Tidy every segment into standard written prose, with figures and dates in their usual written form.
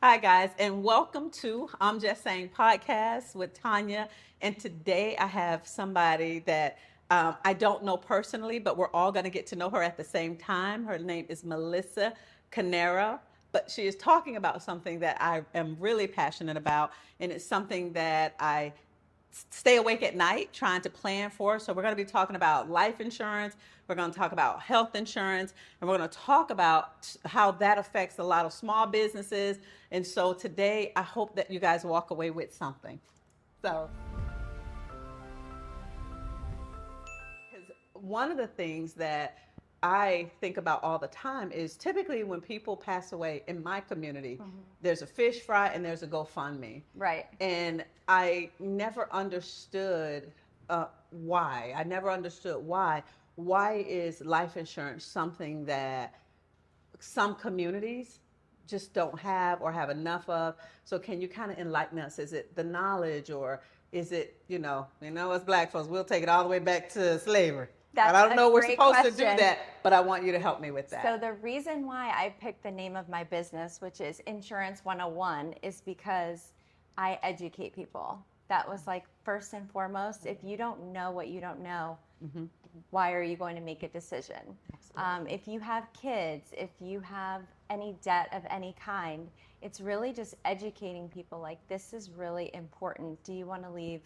Hi, guys, and welcome to I'm Just Saying podcast with Tanya. And today I have somebody that I don't know personally, but we're all going to get to know her at the same time. Her name is Melissa Caneira, but she is talking about something that I am really passionate about, and it's something that I stay awake at night trying to plan for. So we're going to be talking about life insurance. We're going to talk about health insurance, and we're going to talk about how that affects a lot of small businesses. And so today, I hope that you guys walk away with something. So, because one of the things that I think about all the time is typically when people pass away in my community, there's a fish fry and there's a GoFundMe. Right. And I never understood why. I never understood why. Why is life insurance something that some communities just don't have or have enough of? So can you kind of enlighten us? Is it the knowledge, or is it, as black folks, we'll take it all the way back to slavery. And That's I don't know a we're great supposed to do question. that, but I want you to help me with that. So the reason why I picked the name of my business, which is Insurance 101, is because I educate people. That was like first and foremost. If you don't know what you don't know, why are you going to make a decision? If you have kids, if you have any debt of any kind, it's really just educating people like, this is really important. Do you want to leave,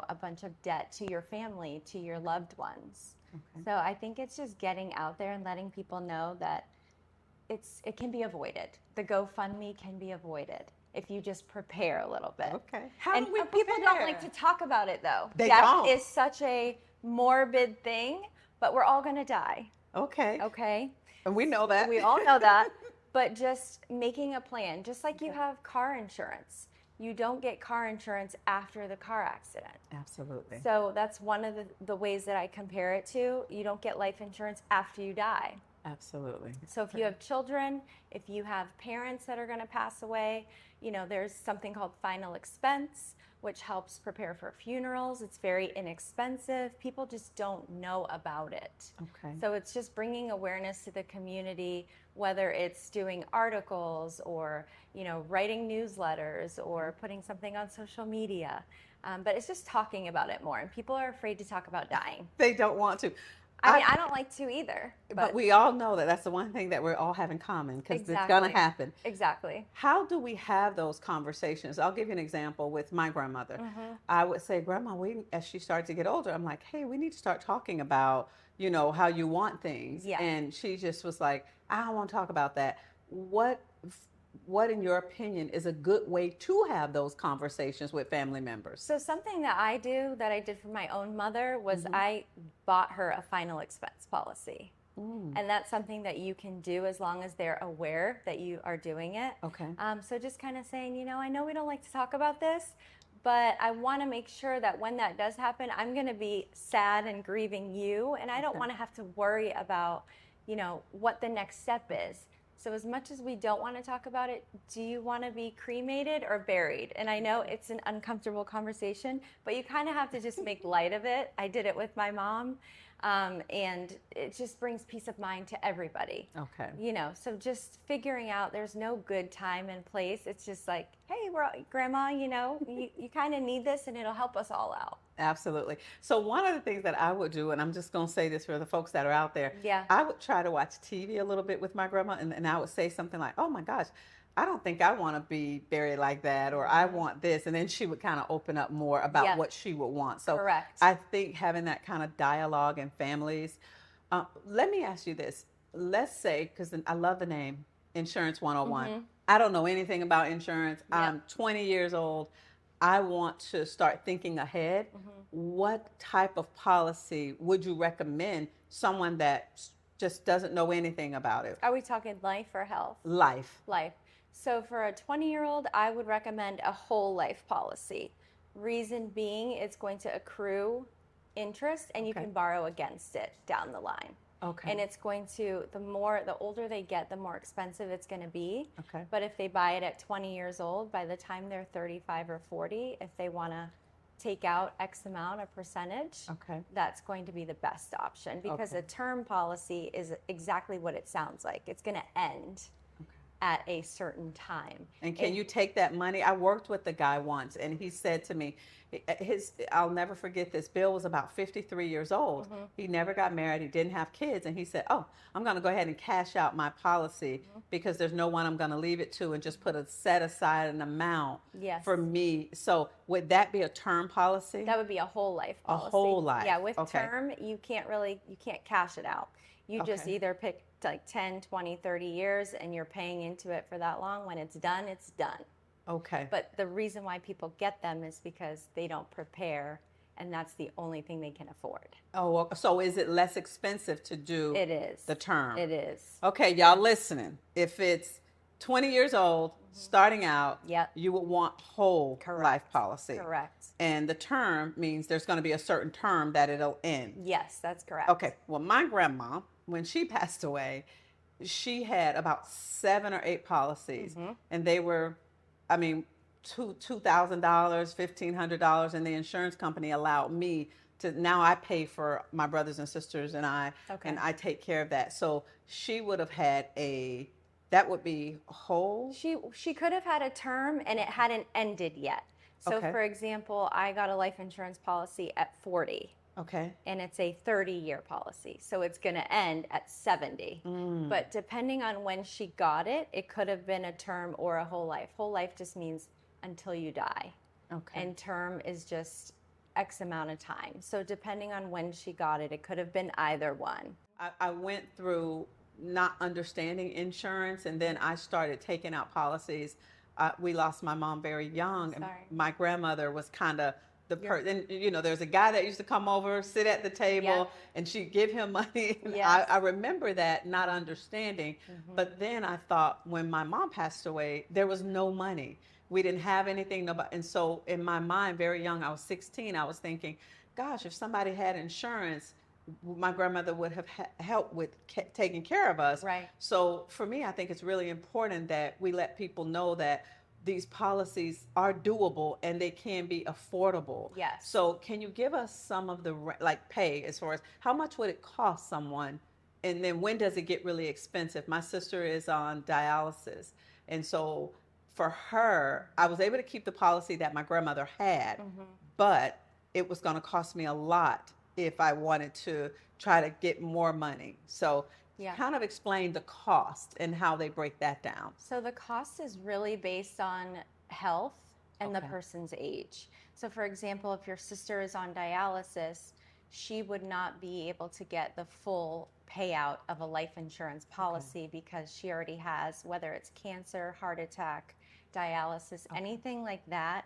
a bunch of debt to your family, to your loved ones? Okay. So I think it's just getting out there and letting people know that it can be avoided. The GoFundMe can be avoided if you just prepare a little bit. Okay. How do we people prepare? don't like to talk about it though. They Death don't. is such a morbid thing, but we're all going to die. Okay. Okay. And we know that. We all know that. But just making a plan, just like you have car insurance. You don't get car insurance after the car accident. Absolutely. So that's one of the ways that I compare it to. You don't get life insurance after you die. Absolutely. So if you have children, if you have parents that are going to pass away, there's something called final expense, which helps prepare for funerals. It's very inexpensive. People just don't know about it. Okay. So it's just bringing awareness to the community, whether it's doing articles or, writing newsletters or putting something on social media. But it's just talking about it more. And people are afraid to talk about dying. They don't want to. I don't like to either. But we all know that that's the one thing that we all have in common, because it's going to happen. Exactly. How do we have those conversations? I'll give you an example with my grandmother. I would say, Grandma, as she started to get older, I'm like, hey, we need to start talking about, how you want things. Yeah. And she just was like, I don't want to talk about that. What, in your opinion, is a good way to have those conversations with family members? So something that I did for my own mother was I bought her a final expense policy. And that's something that you can do as long as they're aware that you are doing it. Okay. So just kind of saying, I know we don't like to talk about this, but I want to make sure that when that does happen, I'm going to be sad and grieving you. And I don't want to have to worry about, what the next step is. So as much as we don't want to talk about it, do you want to be cremated or buried? And I know it's an uncomfortable conversation, but you kind of have to just make light of it. I did it with my mom, and it just brings peace of mind to everybody. Okay. So just figuring out there's no good time and place. It's just like, hey, Grandma, you kind of need this, and it'll help us all out. Absolutely. So one of the things that I would do, and I'm just going to say this for the folks that are out there, Yeah. I would try to watch TV a little bit with my grandma, and I would say something like, oh my gosh, I don't think I want to be buried like that, or I want this. And then she would kind of open up more about what she would want. So Correct. I think having that kind of dialogue in families. Let me ask you this. Let's say, because I love the name Insurance 101. I don't know anything about insurance. Yep. I'm 20 years old. I want to start thinking ahead. What type of policy would you recommend someone that just doesn't know anything about it? Are we talking life or health? Life. Life. So for a 20-year-old, I would recommend a whole life policy. Reason being, it's going to accrue interest, and you can borrow against it down the line. Okay. And it's going to, the older they get, the more expensive it's going to be. Okay. But if they buy it at 20 years old, by the time they're 35 or 40, if they want to take out X amount, a percentage, that's going to be the best option, because a term policy is exactly what it sounds like. It's going to end. at a certain time. And can you take that money? I worked with the guy once, and he said to me, I'll never forget this. Bill was about 53 years old. He never got married. He didn't have kids. And he said, oh, I'm going to go ahead and cash out my policy because there's no one I'm going to leave it to, and just put a set aside an amount Yes. for me. So would that be a term policy? That would be a whole life policy. A whole life. Yeah, with Okay. term, you can't cash it out. You just Okay. either pick like 10, 20, 30 years and you're paying into it for that long. When it's done, it's done. Okay. But the reason why people get them is because they don't prepare, and that's the only thing they can afford. Oh, well, so is it less expensive to do It is. the term? It is. Okay, y'all listening. If it's 20 years old, starting out, Yep. you would want whole Correct. life policy. Correct. And the term means there's going to be a certain term that it'll end. Yes, that's correct. Okay, well, my grandma, when she passed away, she had about 7 or 8 policies, and they were, I mean, $2,000, $1,500, and the insurance company allowed me to. Now I pay for my brothers and sisters, and I take care of that. So she would have had that would be whole. She could have had a term and it hadn't ended yet. So Okay. for example, I got a life insurance policy at 40. Okay. And it's a 30-year policy. So it's going to end at 70. But depending on when she got it, it could have been a term or a whole life. Whole life just means until you die. Okay. And term is just X amount of time. So depending on when she got it, it could have been either one. I went through not understanding insurance, and then I started taking out policies. We lost my mom very young, and Sorry. my grandmother was kind of the person. You know, there's a guy that used to come over, sit at the table, Yep. and she'd give him money. And Yes. I remember that, not understanding. But then I thought, when my mom passed away, there was no money. We didn't have anything. Nobody. And so in my mind, very young, I was 16. I was thinking, gosh, if somebody had insurance, my grandmother would have helped with taking care of us. Right. So for me, I think it's really important that we let people know that these policies are doable and they can be affordable. Yes. So can you give us some of the pay, as far as how much would it cost someone, and then when does it get really expensive? My sister is on dialysis, and so for her, I was able to keep the policy that my grandmother had, but it was going to cost me a lot if I wanted to try to get more money. So Yeah. kind of explain the cost and how they break that down. So the cost is really based on health and the Okay. person's age. So for example, if your sister is on dialysis, she would not be able to get the full payout of a life insurance policy because she already has, whether it's cancer, heart attack, dialysis, anything like that.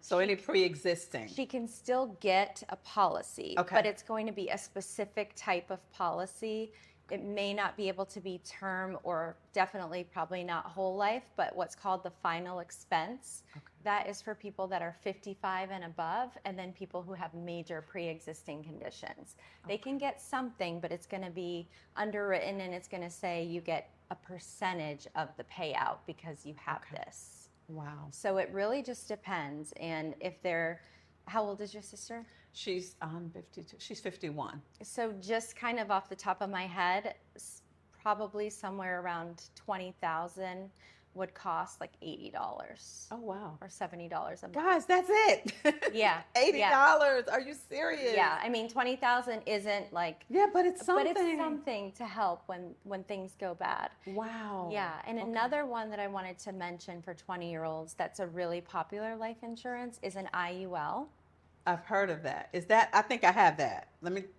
So any pre-existing. She can still get a policy, Okay. but it's going to be a specific type of policy. It may not be able to be term, or definitely probably not whole life, but what's called the final expense. That is for people that are 55 and above, and then people who have major pre-existing conditions. They can get something, but it's going to be underwritten, and it's going to say you get a percentage of the payout because you have this. Wow. So it really just depends. And if they're, how old is your sister? She's 52. She's 51. So just kind of off the top of my head, probably somewhere around 20,000 would cost like $80 Oh, wow. or $70 a month. Guys, that's it. Yeah. $80. Yeah. Are you serious? Yeah, I mean 20,000 isn't like, Yeah, but it's something. but it's something to help when things go bad. Wow. Yeah, and another one that I wanted to mention for 20-year-olds that's a really popular life insurance is an IUL. I've heard of that. Is that, I think I have that.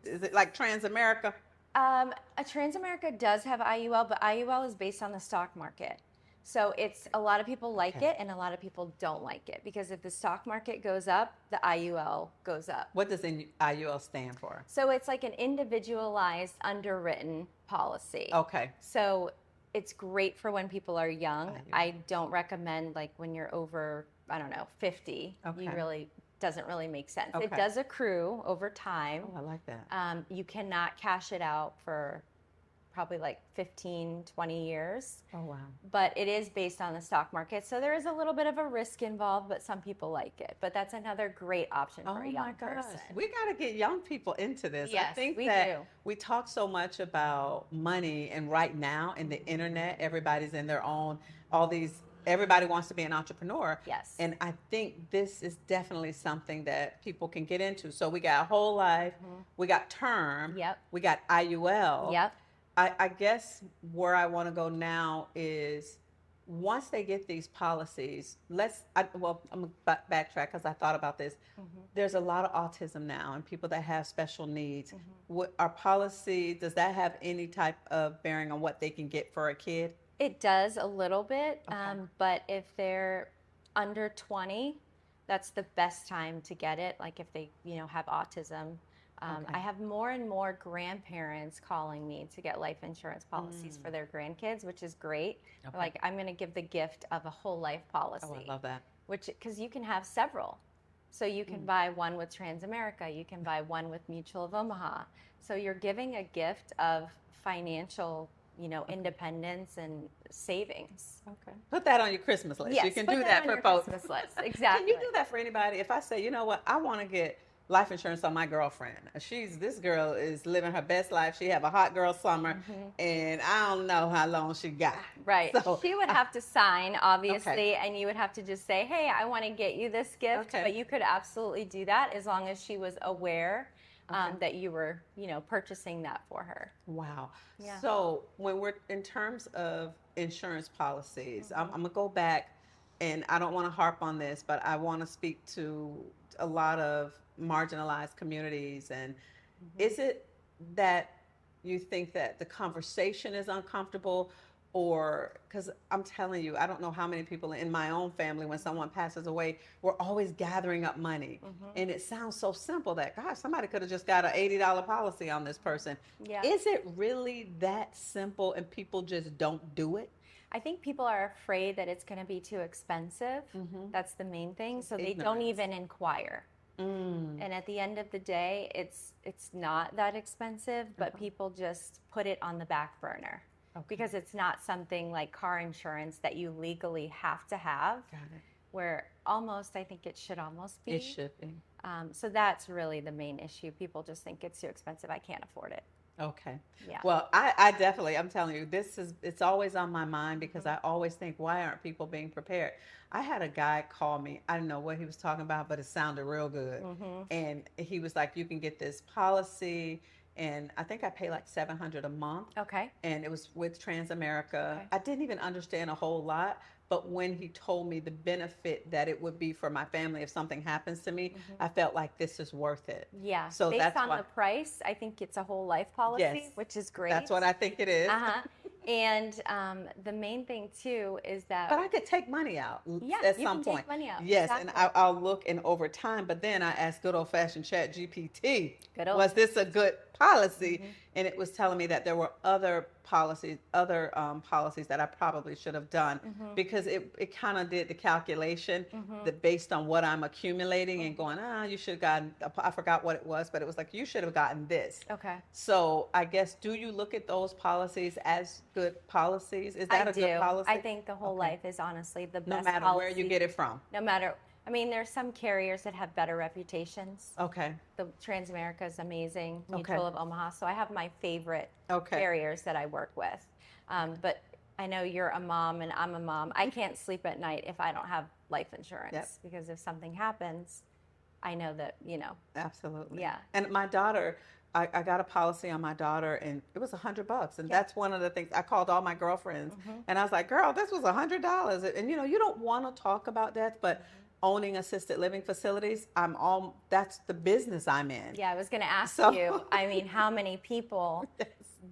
Is it like Transamerica? A Transamerica does have IUL, but IUL is based on the stock market. So it's, a lot of people like it and a lot of people don't like it, because if the stock market goes up, the IUL goes up. What does IUL stand for? So it's like an individualized underwritten policy. Okay. So it's great for when people are young. IUL. I don't recommend like when you're over, I don't know, 50. Okay. You really, doesn't really make sense. Okay. It does accrue over time. Oh, I like that. You cannot cash it out for probably like 15, 20 years. Oh, wow. But it is based on the stock market. So there is a little bit of a risk involved, but some people like it. But that's another great option for a Oh my young gosh. person. We got to get young people into this. I Yes, think we that do. we talk so much about money, and right now in the internet, everybody's in their own, all these, everybody wants to be an entrepreneur. Yes. And I think this is definitely something that people can get into. So we got whole life, we got term, Yep. we got IUL. Yep. I guess where I want to go now is once they get these policies, I'm going to backtrack because I thought about this. There's a lot of autism now and people that have special needs. What our policy, does that have any type of bearing on what they can get for a kid? It does a little bit, Okay. but if they're under 20, that's the best time to get it. Like if they, have autism. Okay. I have more and more grandparents calling me to get life insurance policies for their grandkids, which is great. Okay. Like I'm going to give the gift of a whole life policy. Oh, I love that. Because you can have several. So you can buy one with Transamerica, you can buy one with Mutual of Omaha. So you're giving a gift of financial independence and savings. Okay. Put that on your Christmas list. Yes, You can put do that that on for your folks. Christmas list. Exactly. Can you do that for anybody? If I say, you know what, I want to get life insurance on my girlfriend. This girl is living her best life. She have a hot girl summer, and I don't know how long she got. Right. So, she would have to sign, obviously, Okay. and you would have to just say, hey, I want to get you this gift. Okay. But you could absolutely do that as long as she was aware that you were, purchasing that for her. Wow. Yeah. So when we're in terms of insurance policies, I'm going to go back, and I don't want to harp on this, but I want to speak to a lot of marginalized communities. And is it that you think that the conversation is uncomfortable, or because I'm telling you, I don't know how many people in my own family, when someone passes away, we're always gathering up money. And it sounds so simple that, gosh, somebody could have just got an $80 policy on this person. Yeah. Is it really that simple and people just don't do it? I think people are afraid that it's going to be too expensive. That's the main thing. So they don't Ignorance. even inquire. And at the end of the day, it's not that expensive, but people just put it on the back burner. Okay. Because it's not something like car insurance that you legally have to have. Got it. Where almost, I think it should almost be. It should be. So that's really the main issue. People just think it's too expensive. I can't afford it. Okay. Yeah. Well, I definitely, I'm telling you, it's always on my mind because I always think, why aren't people being prepared? I had a guy call me. I didn't know what he was talking about, but it sounded real good. And he was like, you can get this policy. And I think I pay like $700 a month. Okay. And it was with Transamerica. Okay. I didn't even understand a whole lot. But when he told me the benefit that it would be for my family if something happens to me, I felt like this is worth it. Yeah. So based that's on why, the price, I think it's a whole life policy, Yes. which is great. That's what I think it is. And the main thing too is that But I could take money out yeah, at you some can point. take money out. Yes, Exactly. and I'll look in over time. But then I asked good old fashioned Chat GPT, Good old- was this a good policy? And it was telling me that there were other policies that I probably should have done because it kind of did the calculation that based on what I'm accumulating and going, you should have gotten, I forgot what it was, but it was like, you should have gotten this. Okay. So I guess, do you look at those policies as good policies? Is that I a do. good policy? I think the whole Okay. life is honestly the No best matter policy. where you get it from. No matter, I mean, there's some carriers that have better reputations. Okay. The Transamerica is amazing. Okay. Mutual of Omaha. So I have my favorite Okay. carriers that I work with. But I know you're a mom and I'm a mom. I can't sleep at night if I don't have life insurance Yep. because if something happens, I know that, Absolutely. Yeah. And my daughter, I got a policy on my daughter, and it was $100. And that's one of the things I called all my girlfriends, and I was like, "Girl, this was $100." And you don't want to talk about death, but owning assisted living facilities, that's the business I'm in. Yeah, I was going to ask So- you, I mean, how many people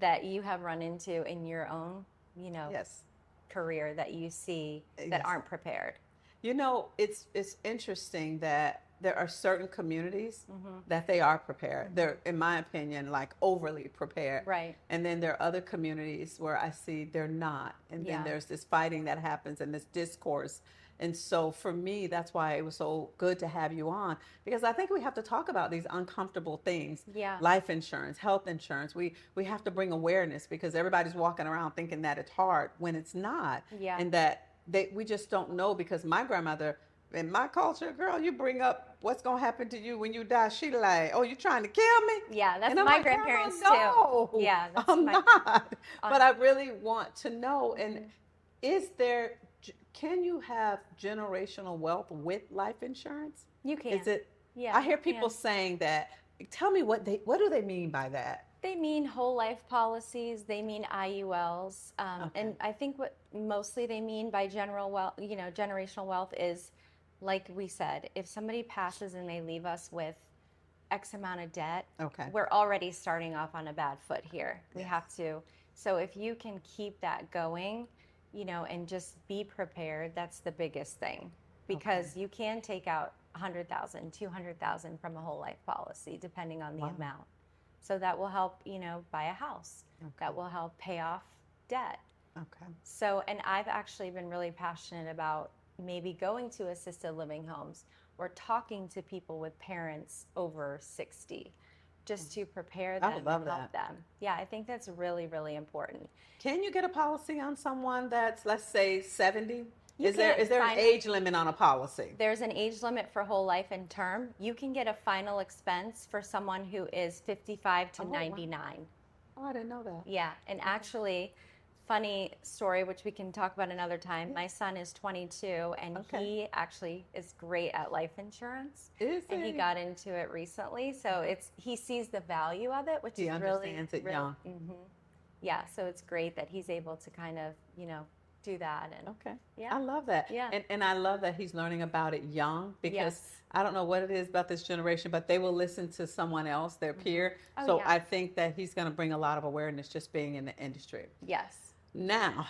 that you have run into in your own, Yes. career that you see that Yes. aren't prepared? It's interesting that there are certain communities that they are prepared. They're, in my opinion, like overly prepared. Right. And then there are other communities where I see they're not. And then Yeah. there's this fighting that happens and this discourse. And so for me, that's why it was so good to have you on, because I think we have to talk about these uncomfortable things. Yeah. Life insurance, health insurance. We have to bring awareness, because everybody's walking around thinking that it's hard when it's not. Yeah. And that we just don't know, because my grandmother, in my culture, girl, you bring up what's going to happen to you when you die. She like, oh, you trying to kill me? Yeah, that's And I'm my like, grandparents no, too. Yeah, that's I'm my, not. But I really want to know. And can you have generational wealth with life insurance? you can. Is it? Yeah, I hear you people can. saying that. Tell me what do they mean by that? They mean whole life policies. They mean IULs, and I think what mostly they mean by generational wealth is, like we said, if somebody passes and they leave us with X amount of debt, we're already starting off on a bad foot here. We have to. So if you can keep that going, and just be prepared, that's the biggest thing, because you can take out 100,000, 200,000 from a whole life policy, depending on the amount. So that will help, buy a house. That will help pay off debt. So, and I've actually been really passionate about maybe going to assisted living homes or talking to people with parents over 60, just to prepare them and help them. Yeah, I think that's really, really important. Can you get a policy on someone that's, let's say, 70? Is there an age limit on a policy? There's an age limit for whole life and term. You can get a final expense for someone who is 55 to 99. Oh, I didn't know that. Yeah, and actually, funny story, which we can talk about another time. My son is 22, and he actually is great at life insurance. Is and he got into it recently, so he sees the value of it, which he is understands it young. Yeah, so it's great that he's able to kind of, do that. And I love that. Yeah. And I love that he's learning about it young, because I don't know what it is about this generation, but they will listen to someone else, their peer. So I think that he's going to bring a lot of awareness just being in the industry. Yes. Now,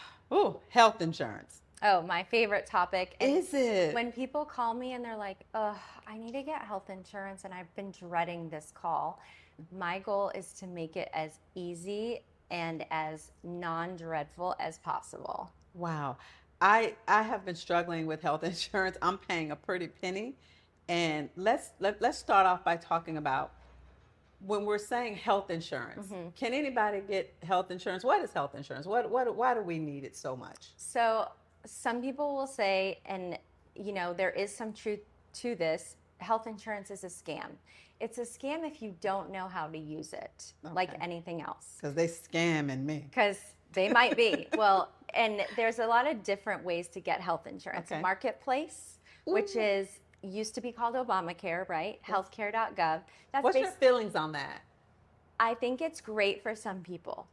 health insurance. Oh, my favorite topic. And is it? When people call me and they're like, I need to get health insurance, and I've been dreading this call. My goal is to make it as easy and as non-dreadful as possible. Wow. I have been struggling with health insurance. I'm paying a pretty penny. And let's start off by talking about, when we're saying health insurance, can anybody get health insurance? What is health insurance? Why do we need it so much? So some people will say, and there is some truth to this, health insurance is a scam. It's a scam if you don't know how to use it, like anything else. Because they scamming me. Because they might be. Well, and there's a lot of different ways to get health insurance. Marketplace, which used to be called Obamacare, right? Healthcare.gov. What's your feelings on that? I think it's great for some people.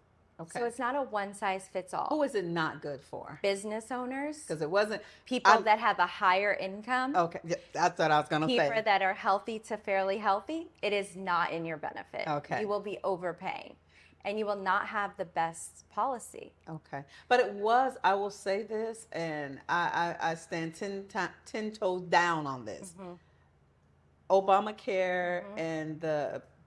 So it's not a one size fits all. Who is it not good for? Business owners. Because it wasn't. People that have a higher income. Okay, that's what I was going to say. People that are healthy to fairly healthy, it is not in your benefit. Okay. You will be overpaying, and you will not have the best policy. Okay. But it was, I will say this, and I stand 10 toes down on this. Obamacare and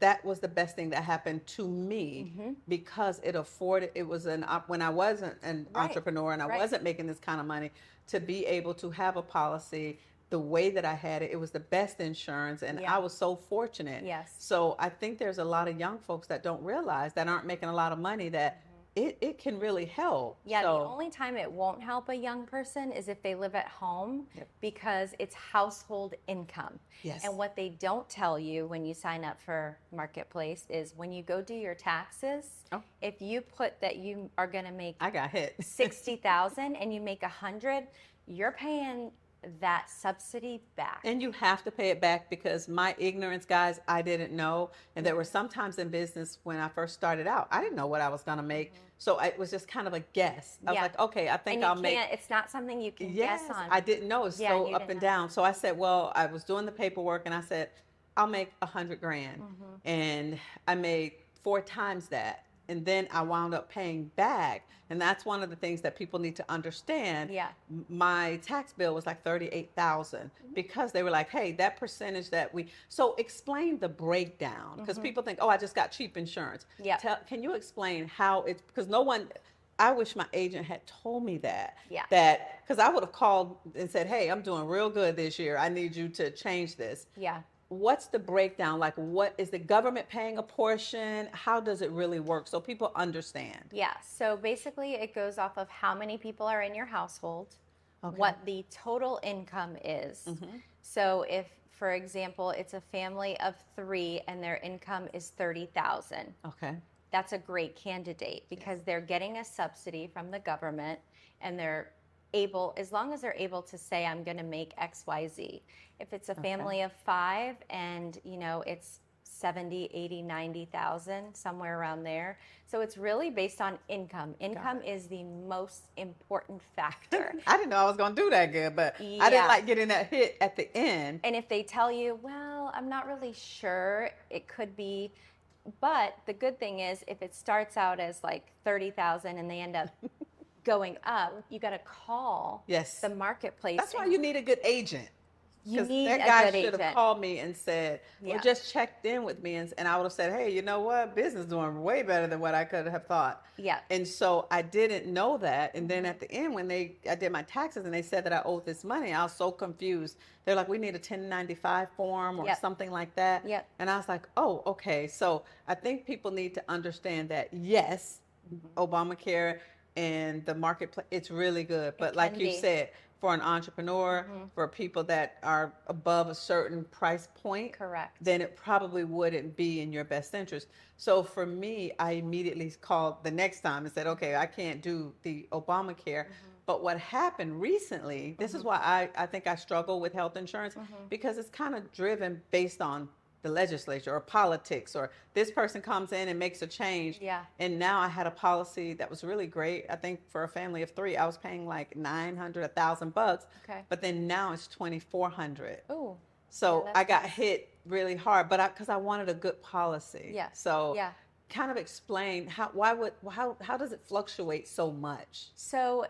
that was the best thing that happened to me, because it was when I wasn't an entrepreneur and I wasn't making this kind of money, to be able to have a policy the way that I had it. It was the best insurance, and I was so fortunate. Yes. So I think there's a lot of young folks that don't realize, that aren't making a lot of money, that it can really help. Yeah, the only time it won't help a young person is if they live at home, because it's household income. Yes. And what they don't tell you when you sign up for Marketplace is, when you go do your taxes, if you put that you are going to make, I got hit, 60,000 and you make 100, you're paying that subsidy back. And you have to pay it back, because my ignorance, guys, I didn't know. And there were some times in business when I first started out, I didn't know what I was going to make. So it was just kind of a guess. I was like, okay, I think I'll make. It's not something you can guess on. I didn't know. It's so up and down. So I said, well, I was doing the paperwork, and I said, I'll make $100,000. And I made 4 times that. and then I wound up paying back. And that's one of the things that people need to understand. Yeah. My tax bill was like 38,000 because they were like, hey, that percentage that we, so explain the breakdown, because people think, oh, I just got cheap insurance. Yeah. Can you explain how it's, because no one, I wish my agent had told me that. Yeah. That, because I would have called and said, hey, I'm doing real good this year. I need you to change this. Yeah. What's the breakdown? Like, what is the government paying a portion? How does it really work so people understand? Yeah. So basically, it goes off of how many people are in your household, Okay. what the total income is. So if, for example, it's a family of 3 and their income is 30,000, Okay. that's a great candidate because they're getting a subsidy from the government, and they're able, as long as they're able to say, I'm going to make X, Y, Z. If it's a family of 5 and, you know, it's 70, 80, 90,000, somewhere around there. So it's really based on income. Income is the most important factor. I didn't know I was going to do that good, but I Yeah. didn't like getting that hit at the end. And if they tell you, well, I'm not really sure, it could be, but the good thing is if it starts out as like 30,000 and they end up going up, you got to call Yes. the marketplace. That's why you need a good agent. You Because need that a guy good should have agent. called me and said, Yeah. or just checked in with me, and I would have said, hey, you know what? Business doing way better than what I could have thought. Yeah. And so I didn't know that. And then at the end, when I did my taxes and they said that I owed this money, I was so confused. They're like, we need a 1095 form or Yep. something like that. Yep. And I was like, oh, okay. So I think people need to understand that, yes, Obamacare and the marketplace, it's really good. But like can you be. said, for an entrepreneur, for people that are above a certain price point, Correct. then it probably wouldn't be in your best interest. So for me, I immediately called the next time and said, okay, I can't do the Obamacare. But what happened recently, this is why I think I struggle with health insurance, because it's kind of driven based on the legislature or politics, or this person comes in and makes a change. Yeah. And now I had a policy that was really great. I think for a family of 3, I was paying like $900, $1,000. Okay. But then now it's $2,400. Ooh. So Yeah, I that's got nice. hit really hard, but because I wanted a good policy. Yeah. So Yeah. kind of explain how does it fluctuate so much? So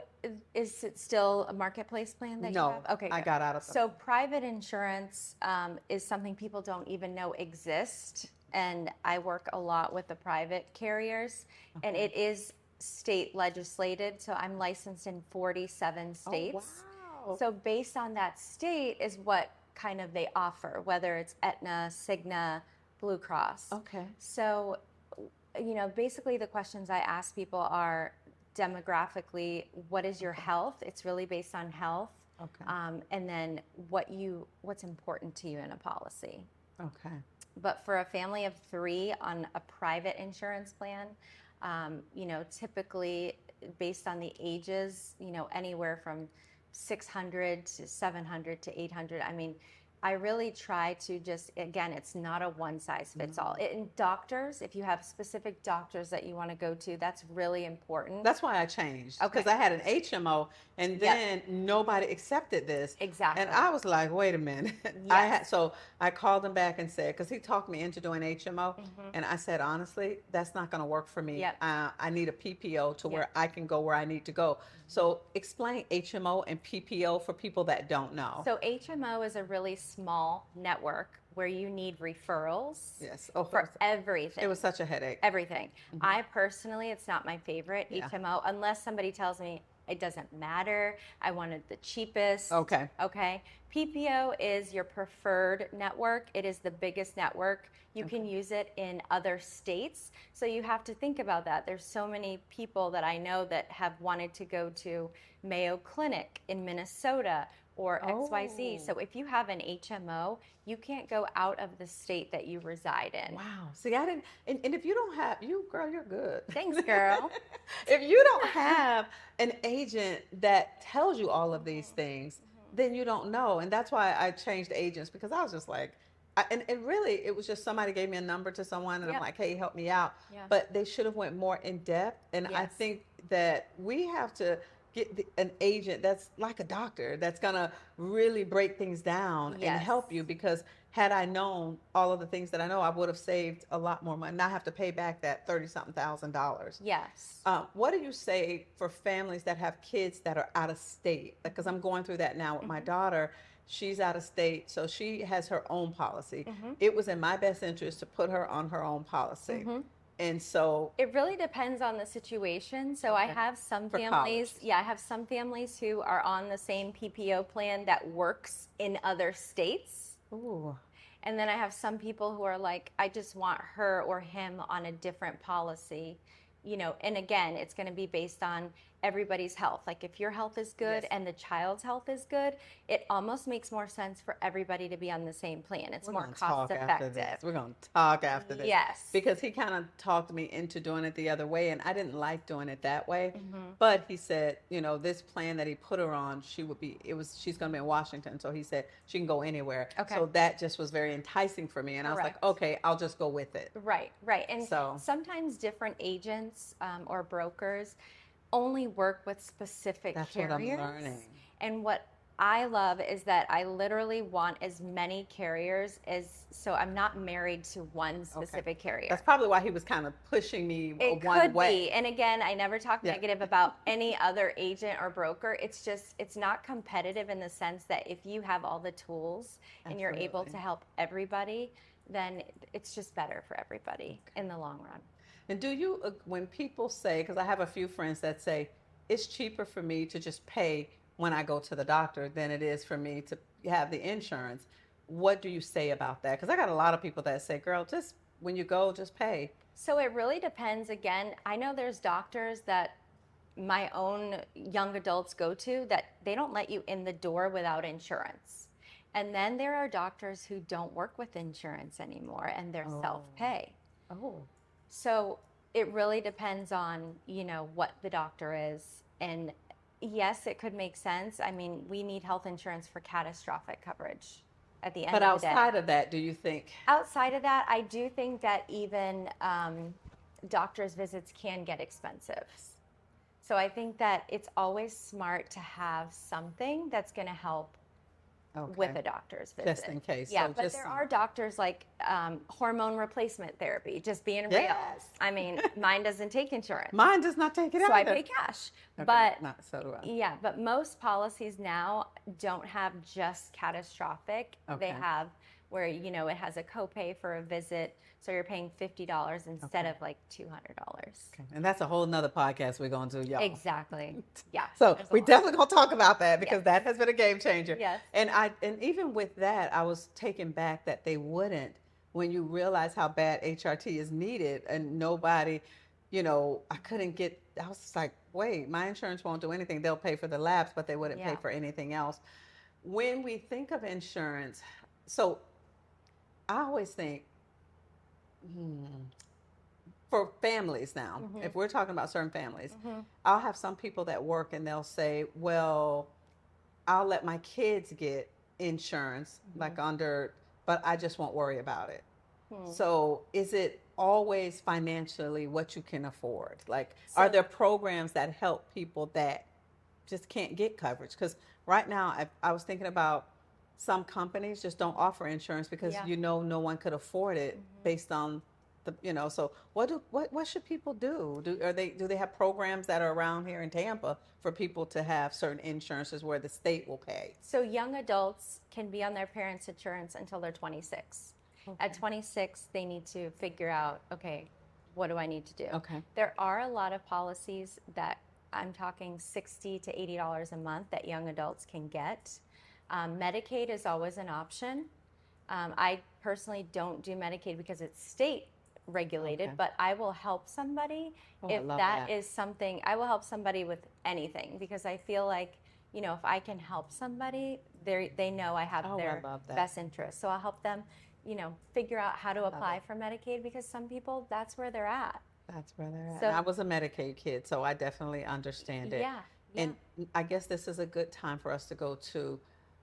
is it still a marketplace plan that you No, have? Okay. I good. got out of them. So private insurance is something people don't even know exist. And I work a lot with the private carriers, and it is state legislated. So I'm licensed in 47 states. Oh, wow. So based on that state is what kind of they offer, whether it's Aetna, Cigna, Blue Cross. Okay. So, you know, basically the questions I ask people are demographically, what is your health? It's really based on health. Okay. And then what's important to you in a policy. Okay. But for a family of 3 on a private insurance plan, you know, typically based on the ages, you know, anywhere from 600 to 700 to 800. I mean, I really try to just, again, it's not a one size fits all. In doctors, if you have specific doctors that you want to go to, that's really important. That's why I changed. Okay. Because I had an HMO, and then nobody accepted this. Exactly. And I was like, wait a minute. Yes. So I called him back and said, because he talked me into doing HMO, and I said, honestly, that's not going to work for me. Yep. I need a PPO to where I can go where I need to go. So explain HMO and PPO for people that don't know. So HMO is a really small network where you need referrals Yes. Oh, for everything. it was such a headache. Everything. I personally, it's not my favorite Yeah. HMO unless somebody tells me it doesn't matter. I wanted the cheapest. Okay. Okay. PPO is your preferred network. It is the biggest network. You can use it in other states. So you have to think about that. There's so many people that I know that have wanted to go to Mayo Clinic in Minnesota or XYZ. So if you have an HMO, you can't go out of the state that you reside in. Wow. See, I didn't, and if you don't have, girl, you're good. Thanks, girl. If you don't have an agent that tells you all of these things, then you don't know. And that's why I changed agents, because I was just like, and really, it was just somebody gave me a number to someone, and I'm like, hey, help me out. Yeah. But they should have went more in depth. And I Yes. think that we have to get an agent that's like a doctor that's going to really break things down and Yes. help you, because had I known all of the things that I know, I would have saved a lot more money, not have to pay back that 30 something $1,000. Yes. What do you say for families that have kids that are out of state? Because I'm going through that now with my daughter. She's out of state, so she has her own policy. It was in my best interest to put her on her own policy. And so it really depends on the situation. So I have some For families, college. yeah, I have some families who are on the same PPO plan that works in other states. ooh, And then I have some people who are like, I just want her or him on a different policy, you know, and again, it's going to be based on everybody's health. Like if your health is good Yes. and the child's health is good, it almost makes more sense for everybody to be on the same plan. It's we're more gonna cost talk after effective. this. We're going to talk after this. Yes. Because he kind of talked me into doing it the other way, and I didn't like doing it that way. But he said, you know, this plan that he put her on, she's going to be in Washington. So he said she can go anywhere. Okay. So that just was very enticing for me. And I was like, Correct. okay, I'll just go with it. Right, right. And So- sometimes different agents or brokers only work with specific That's what carriers. I'm learning. And what I love is that I literally want as many carriers so I'm not married to one specific carrier. That's probably why he was kind of pushing me It one could way. be. And again, I never talk Yeah. negative about any other agent or broker. It's just, it's not competitive in the sense that if you have all the tools and you're able Absolutely. to help everybody, then it's just better for everybody in the long run. And do you, when people say, because I have a few friends that say, it's cheaper for me to just pay when I go to the doctor than it is for me to have the insurance. What do you say about that? Because I got a lot of people that say, girl, just when you go, just pay. So it really depends. Again, I know there's doctors that my own young adults go to that they don't let you in the door without insurance. And then there are doctors who don't work with insurance anymore and they're self-pay. Oh. So it really depends on, you know, what the doctor is. And yes, it could make sense. I mean, we need health insurance for catastrophic coverage at the end But of the day. outside of that, do you think? Outside of that, I do think that even doctor's visits can get expensive. So I think that it's always smart to have something that's going to help with a doctor's visit. Just in case. Yeah, So but just there some- are doctors like hormone replacement therapy, just being real. Yes. I mean, mine doesn't take insurance. Mine does not take it So I either. pay cash. Okay, But not so do I. yeah, but most policies now don't have just catastrophic. They Okay. have where, you know, it has a copay for a visit. So you're paying $50 instead of like $200. Okay. And that's a whole nother podcast we're going to, y'all. Exactly. Yeah. So there's a we lot. definitely gonna talk about that because Yes. that has been a game changer. Yes. And even with that, I was taken back that they wouldn't when you realize how bad HRT is needed and nobody, you know, I was just like, wait, my insurance won't do anything. They'll pay for the labs, but they wouldn't pay Yeah. for anything else. When we think of insurance, so I always think, for families now, if we're talking about certain families, I'll have some people that work and they'll say, well, I'll let my kids get insurance but I just won't worry about it. So is it always financially what you can afford? Like, are there programs that help people that just can't get coverage? Because right now I was thinking about some companies just don't offer insurance because Yeah. you know no one could afford it based on the, you know. So what should people do? Do they have programs that are around here in Tampa for people to have certain insurances where the state will pay? So young adults can be on their parents' insurance until they're 26. At 26, they need to figure out, okay, what do I need to do? Okay. There are a lot of policies that I'm talking $60 to $80 a month that young adults can get. Medicaid is always an option. I personally don't do Medicaid because it's state regulated, Okay. but I will help somebody I if love that that. is something. I will help somebody with anything because I feel like, you know, if I can help somebody, they know I have Oh, I their love that. best interest. So I'll help them, you know, figure out how to apply it. for Medicaid because some people, that's where they're at. That's where they're at. So- And I was a Medicaid kid, so I definitely understand it. Yeah. And I guess this is a good time for us to go to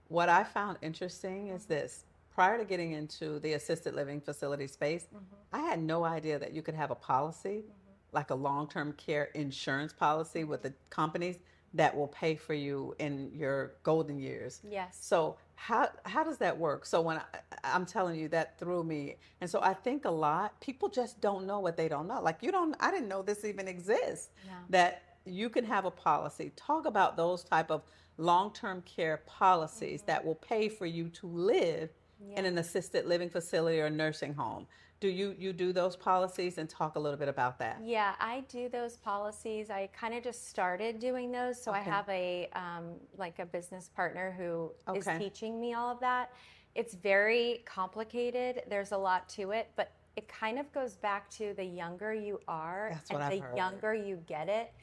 what I found interesting is this. Prior to getting into the assisted living facility space, I had no idea that you could have a policy, like a long-term care insurance policy with the companies that will pay for you in your golden years. Yes. So how does that work? So I'm telling you, that threw me. And so I think a lot people just don't know what they don't know. Like, I didn't know this even exists. No. That you can have a policy. Talk about those type of long-term care policies that will pay for you to live in an Yes. assisted living facility or a nursing home. Do you do those policies, and talk a little bit about that? Yeah, I do those policies. I kind of just started doing those. So I Okay. have a like a business partner who is Okay. teaching me all of that. It's very complicated. There's a lot to it, but it kind of goes back to the younger you are That's and what I've the heard. younger you get it.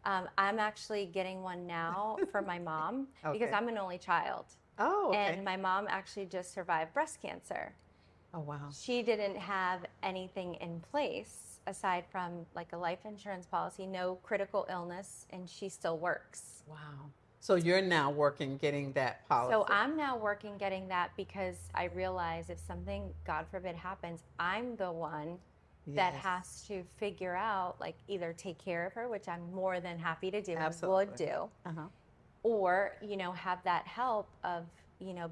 I'm actually getting one now for my mom because Okay. I'm an only child. Oh, okay. And my mom actually just survived breast cancer. Oh, wow. She didn't have anything in place aside from like a life insurance policy, no critical illness, and she still works. Wow. So you're now working getting that policy. So I'm now working getting that because I realize if something, God forbid, happens, I'm the one that Yes. has to figure out, like, either take care of her, which I'm more than happy to do and Absolutely. would do, Uh-huh. or have that help of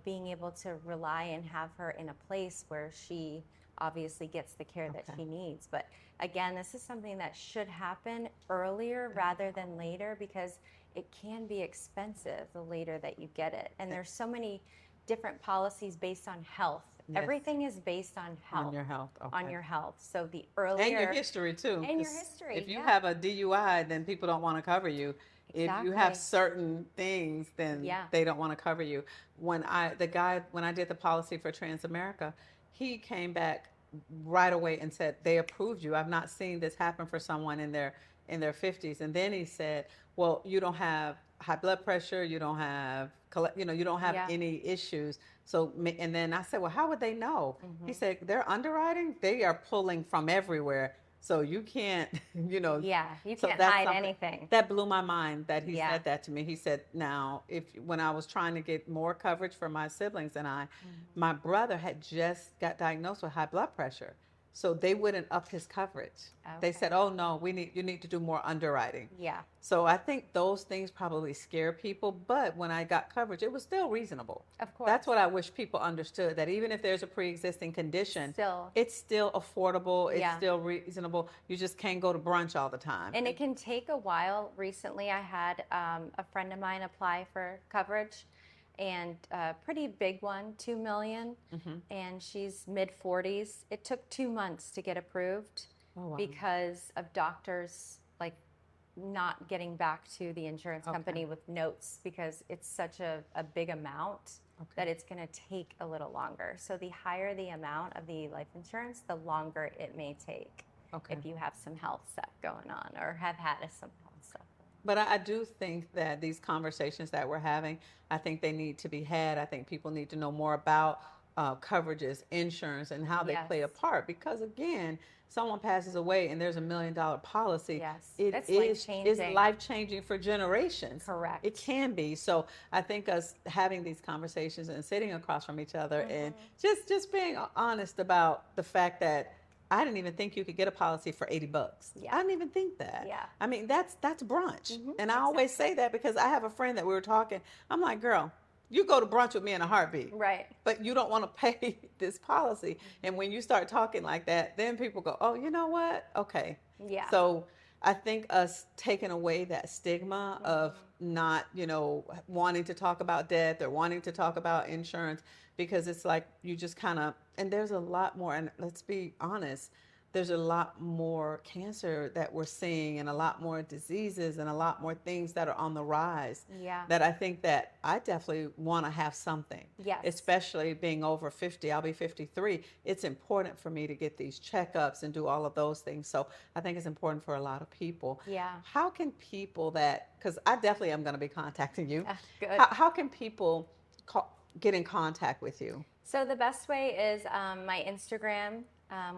being able to rely and have her in a place where she obviously gets the care that Okay. she needs. But again, this is something that should happen earlier rather than later, because it can be expensive the later that you get it. And there's so many different policies based on health. Yes. Everything is based on health. On your health. Okay. On your health. So the earlier, and your history too. And your 'Cause history, If you yeah. have a DUI, then people don't want to cover you. If you have Exactly. certain things, then Yeah. they don't want to cover you. When I did the policy for Transamerica, he came back right away and said they approved you. I've not seen this happen for someone in their 50s. And then he said, well, you don't have high blood pressure, you don't have you don't have Yeah. any issues. So, and then I said, well, how would they know? He said, they're underwriting, they are pulling from everywhere. So you can't, Yeah, you so can't that's hide something anything. that blew my mind that he Yeah. said that to me. He said, now, when I was trying to get more coverage for my siblings and my brother had just got diagnosed with high blood pressure. So they wouldn't up his coverage. They Okay. said, oh no, you need to do more underwriting. Yeah. So I think those things probably scare people, but when I got coverage, it was still reasonable. Of course. That's what I wish people understood, that even if there's a pre-existing condition, Still. it's still affordable, it's Yeah. still reasonable. You just can't go to brunch all the time. And it can take a while. Recently, I had a friend of mine apply for coverage, and a pretty big one, 2 million, and she's mid 40s. It took 2 months to get approved Oh, wow. because of doctors like not getting back to the insurance Okay. company with notes, because it's such a big amount that it's going to take a little longer. So the higher the amount of the life insurance, the longer it may take. Okay. If you have some health stuff going on or have had some health stuff. But I do think that these conversations that we're having, I think they need to be had. I think people need to know more about coverages, insurance, and how they play a Yes. part. Because again, someone passes away and there's $1 million policy. Yes. It That's is life-changing. life-changing for generations. Correct. It can be. So I think us having these conversations and sitting across from each other and just being honest about the fact that I didn't even think you could get a policy for $80. Yeah. I didn't even think that. Yeah. I mean, that's brunch. And I always say that because I have a friend that we were talking. I'm like, girl, you go to brunch with me in a heartbeat. Right. But you don't want to pay this policy. And when you start talking like that, then people go, oh, you know what? Okay. Yeah. So I think us taking away that stigma of not, wanting to talk about death or wanting to talk about insurance, because it's like you just kind of, and there's a lot more, and let's be honest, there's a lot more cancer that we're seeing and a lot more diseases and a lot more things that are on the rise. Yeah. That I think that I definitely want to have something. Yes. Especially being over 50, I'll be 53. It's important for me to get these checkups and do all of those things. So I think it's important for a lot of people. Yeah. How can people because I definitely am going to be contacting you. Good. How can people get in contact with you? So the best way is my Instagram,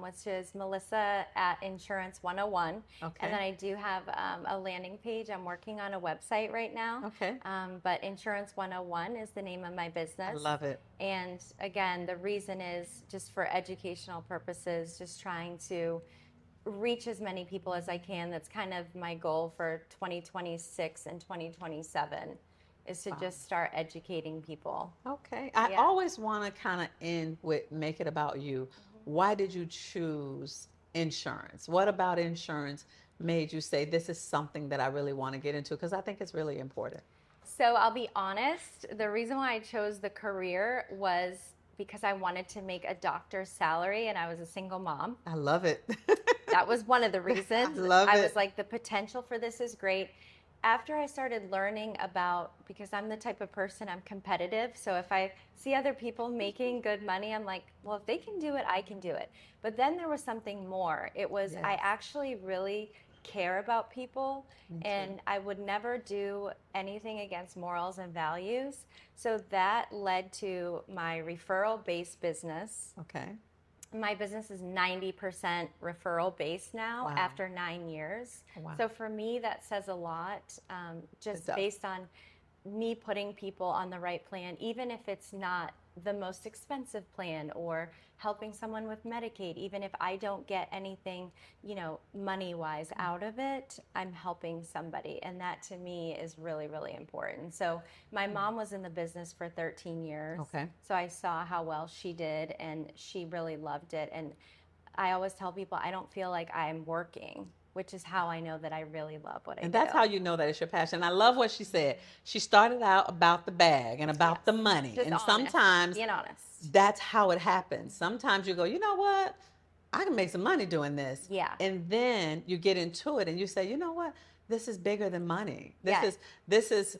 which is Melissa at Insurance 101. Okay. And then I do have a landing page. I'm working on a website right now. Okay. But Insurance 101 is the name of my business. I love it. And again, the reason is just for educational purposes, just trying to reach as many people as I can. That's kind of my goal for 2026 and 2027 is to just start educating people. Okay. I Yeah. always want to kind of end with make it about you. Why did you choose insurance? What about insurance made you say this is something that I really want to get into? Because I think it's really important. So I'll be honest, the reason why I chose the career was because I wanted to make a doctor's salary and I was a single mom. I love it. That was one of the reasons. I love I it. was like, the potential for this is great. After I started learning about, because I'm the type of person, I'm competitive. So if I see other people making good money, I'm like, well, if they can do it, I can do it. But then there was something more. It was, I Yes. actually really care about people Me too. and I would never do anything against morals and values. So that led to my referral based business. Okay. My business is 90% referral based now Wow. after 9 years. Wow. So for me, that says a lot, just does. based on me putting people on the right plan, even if it's not the most expensive plan or helping someone with Medicaid, even if I don't get anything, money wise out of it, I'm helping somebody. And that to me is really, really important. So my mom was in the business for 13 years. Okay. So I saw how well she did and she really loved it. And I always tell people I don't feel like I'm working, which is how I know that I really love what I do. And that's how you know that it's your passion. I love what she said. She started out about the bag and about Yes. the money. Just And honest, sometimes being honest. that's how it happens. Sometimes you go, you know what? I can make some money doing this. Yeah. And then you get into it and you say, you know what? This is bigger than money. Yeah. This is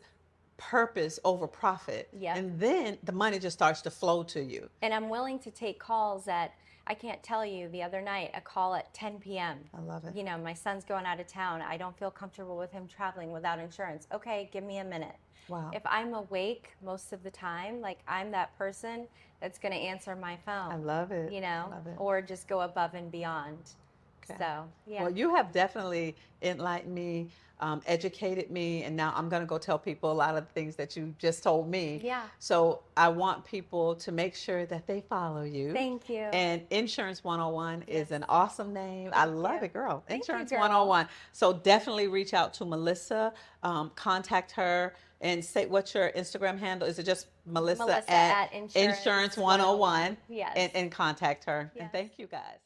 purpose over profit. Yep. And then the money just starts to flow to you. And I'm willing to take calls at, I can't tell you, the other night, a call at 10 p.m. I love it. My son's going out of town. I don't feel comfortable with him traveling without insurance. Okay, give me a minute. Wow. If I'm awake most of the time, like I'm that person that's going to answer my phone. I love it. I love it. or just go above and beyond. Okay. So, yeah. Well, you have definitely enlightened me, educated me, and now I'm going to go tell people a lot of the things that you just told me. Yeah. So I want people to make sure that they follow you. Thank you. And Insurance 101 is an awesome name. I love you. it, girl. Thank you, Insurance girl. 101. So definitely reach out to Melissa, contact her, and say what's your Instagram handle. Is it just Melissa Melissa at Insurance 101? Yes. And contact her. Yes. And thank you guys.